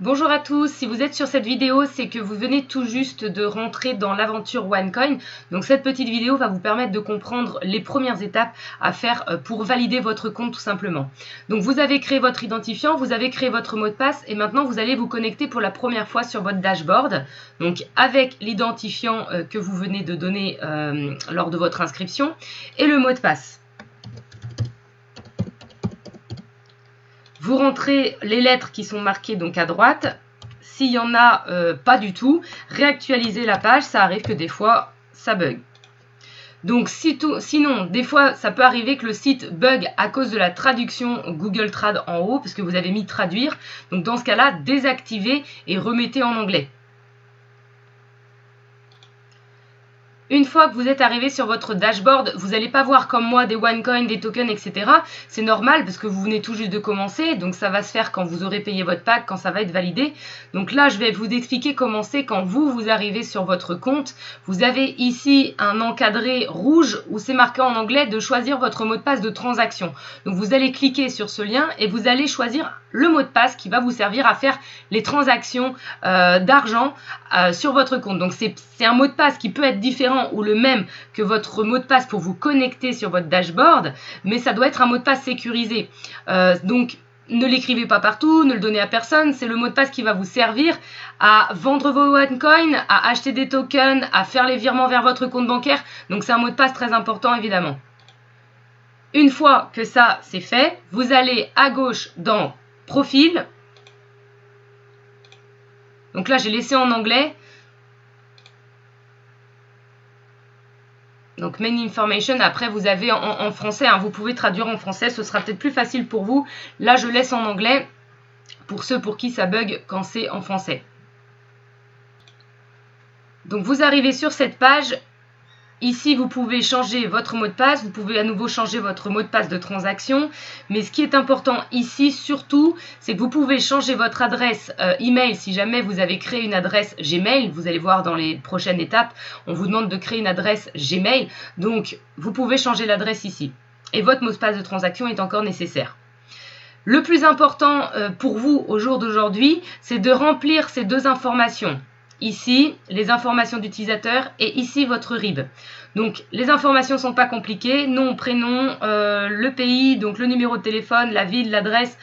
Bonjour à tous, si vous êtes sur cette vidéo, c'est que vous venez tout juste de rentrer dans l'aventure OneCoin. Donc cette petite vidéo va vous permettre de comprendre les premières étapes à faire pour valider votre compte tout simplement. Donc vous avez créé votre identifiant, vous avez créé votre mot de passe et maintenant vous allez vous connecter pour la première fois sur votre dashboard. Donc avec l'identifiant que vous venez de donner lors de votre inscription et le mot de passe. Vous rentrez les lettres qui sont marquées donc à droite. S'il n'y en a pas du tout, réactualisez la page. Ça arrive que des fois, ça bug. Donc sinon, des fois, ça peut arriver que le site bug à cause de la traduction Google Trad en haut, parce que vous avez mis traduire. Donc dans ce cas-là, désactivez et remettez en anglais. Une fois que vous êtes arrivé sur votre dashboard, vous n'allez pas voir comme moi des OneCoin, des tokens, etc. C'est normal parce que vous venez tout juste de commencer, donc ça va se faire quand vous aurez payé votre pack, quand ça va être validé. Donc là, je vais vous expliquer comment c'est quand vous arrivez sur votre compte. Vous avez ici un encadré rouge où c'est marqué en anglais de choisir votre mot de passe de transaction. Donc vous allez cliquer sur ce lien et vous allez choisir le mot de passe qui va vous servir à faire les transactions d'argent sur votre compte. Donc c'est un mot de passe qui peut être différent ou le même que votre mot de passe pour vous connecter sur votre dashboard, mais ça doit être un mot de passe sécurisé. Donc ne l'écrivez pas partout, ne le donnez à personne, c'est le mot de passe qui va vous servir à vendre vos OneCoin, à acheter des tokens, à faire les virements vers votre compte bancaire. Donc c'est un mot de passe très important évidemment. Une fois que ça c'est fait, vous allez à gauche dans Profil. Donc là j'ai laissé en anglais. Donc Main Information, après vous avez en français, hein, vous pouvez traduire en français, ce sera peut-être plus facile pour vous. Là je laisse en anglais pour ceux pour qui ça bug quand c'est en français. Donc vous arrivez sur cette page. Ici, vous pouvez changer votre mot de passe, vous pouvez à nouveau changer votre mot de passe de transaction. Mais ce qui est important ici, surtout, c'est que vous pouvez changer votre adresse email si jamais vous avez créé une adresse Gmail. Vous allez voir dans les prochaines étapes, on vous demande de créer une adresse Gmail. Donc, vous pouvez changer l'adresse ici. Et votre mot de passe de transaction est encore nécessaire. Le plus important pour vous au jour d'aujourd'hui, c'est de remplir ces deux informations. Ici, les informations d'utilisateur et ici, votre RIB. Donc, les informations ne sont pas compliquées. Nom, prénom, le pays, donc le numéro de téléphone, la ville, l'adresse,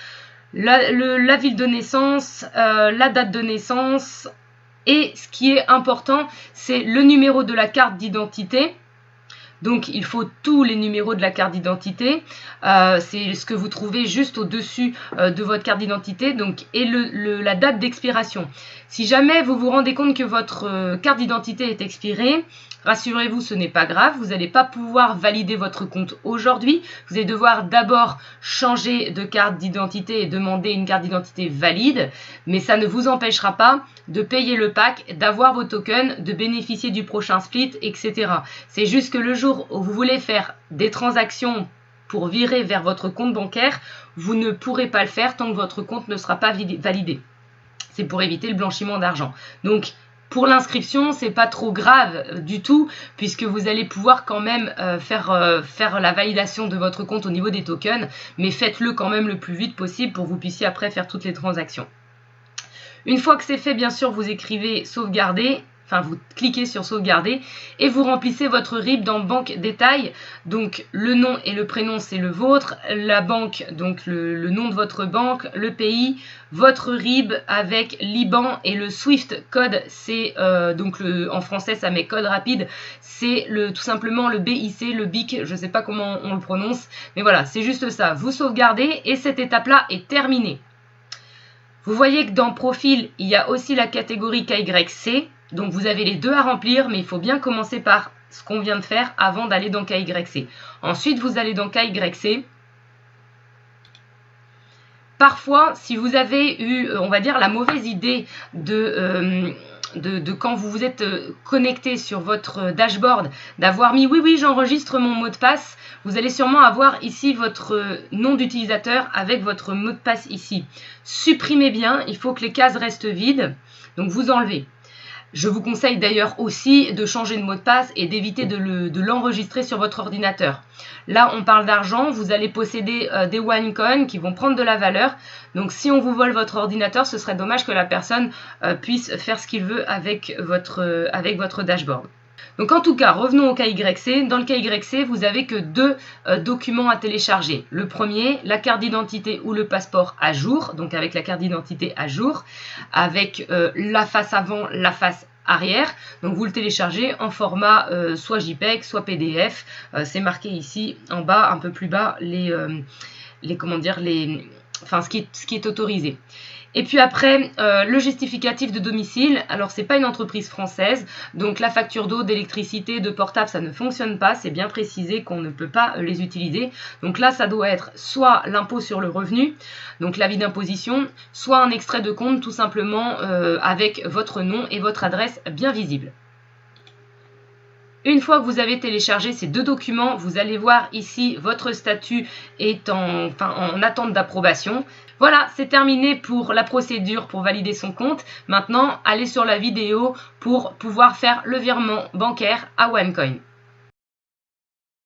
la ville de naissance, la date de naissance. Et ce qui est important, c'est le numéro de la carte d'identité. Donc, il faut tous les numéros de la carte d'identité. C'est ce que vous trouvez juste au-dessus de votre carte d'identité. Et la date d'expiration. Si jamais vous vous rendez compte que votre carte d'identité est expirée, rassurez-vous, ce n'est pas grave. Vous n'allez pas pouvoir valider votre compte aujourd'hui. Vous allez devoir d'abord changer de carte d'identité et demander une carte d'identité valide. Mais ça ne vous empêchera pas de payer le pack, d'avoir vos tokens, de bénéficier du prochain split, etc. C'est juste que le jour où vous voulez faire des transactions pour virer vers votre compte bancaire, vous ne pourrez pas le faire tant que votre compte ne sera pas validé. C'est pour éviter le blanchiment d'argent. Donc, pour l'inscription, c'est pas trop grave du tout, puisque vous allez pouvoir quand même faire la validation de votre compte au niveau des tokens, mais faites-le quand même le plus vite possible pour que vous puissiez après faire toutes les transactions. Une fois que c'est fait, bien sûr, vous écrivez sauvegarder. Enfin, vous cliquez sur sauvegarder et vous remplissez votre RIB dans banque détail. Donc, le nom et le prénom, c'est le vôtre. La banque, donc le nom de votre banque, le pays, votre RIB avec l'IBAN et le SWIFT code. C'est donc en français, ça met code rapide. C'est tout simplement le BIC, le BIC. Je ne sais pas comment on le prononce. Mais voilà, c'est juste ça. Vous sauvegardez et cette étape-là est terminée. Vous voyez que dans Profil, il y a aussi la catégorie KYC. Donc vous avez les deux à remplir, mais il faut bien commencer par ce qu'on vient de faire avant d'aller dans KYC. Ensuite, vous allez dans KYC. Parfois, si vous avez eu, on va dire, la mauvaise idée de quand vous vous êtes connecté sur votre dashboard, d'avoir mis oui, j'enregistre mon mot de passe, vous allez sûrement avoir ici votre nom d'utilisateur avec votre mot de passe ici. Supprimez bien, il faut que les cases restent vides, donc vous enlevez. Je vous conseille d'ailleurs aussi de changer de mot de passe et d'éviter de l'enregistrer sur votre ordinateur. Là, on parle d'argent, vous allez posséder des OneCoin qui vont prendre de la valeur. Donc si on vous vole votre ordinateur, ce serait dommage que la personne puisse faire ce qu'il veut avec votre dashboard. Donc en tout cas, revenons au KYC. Dans le KYC, vous n'avez que deux documents à télécharger. Le premier, la carte d'identité ou le passeport à jour, donc avec la carte d'identité à jour, avec la face avant, la face arrière. Donc vous le téléchargez en format soit JPEG, soit PDF. C'est marqué ici en bas, un peu plus bas, ce qui est autorisé. Et puis après, le justificatif de domicile. Alors, c'est pas une entreprise française, donc la facture d'eau, d'électricité, de portable, ça ne fonctionne pas. C'est bien précisé qu'on ne peut pas les utiliser. Donc là, ça doit être soit l'impôt sur le revenu, donc l'avis d'imposition, soit un extrait de compte, tout simplement avec votre nom et votre adresse bien visible. Une fois que vous avez téléchargé ces deux documents, vous allez voir ici votre statut est en attente d'approbation. Voilà, c'est terminé pour la procédure pour valider son compte. Maintenant, allez sur la vidéo pour pouvoir faire le virement bancaire à OneCoin.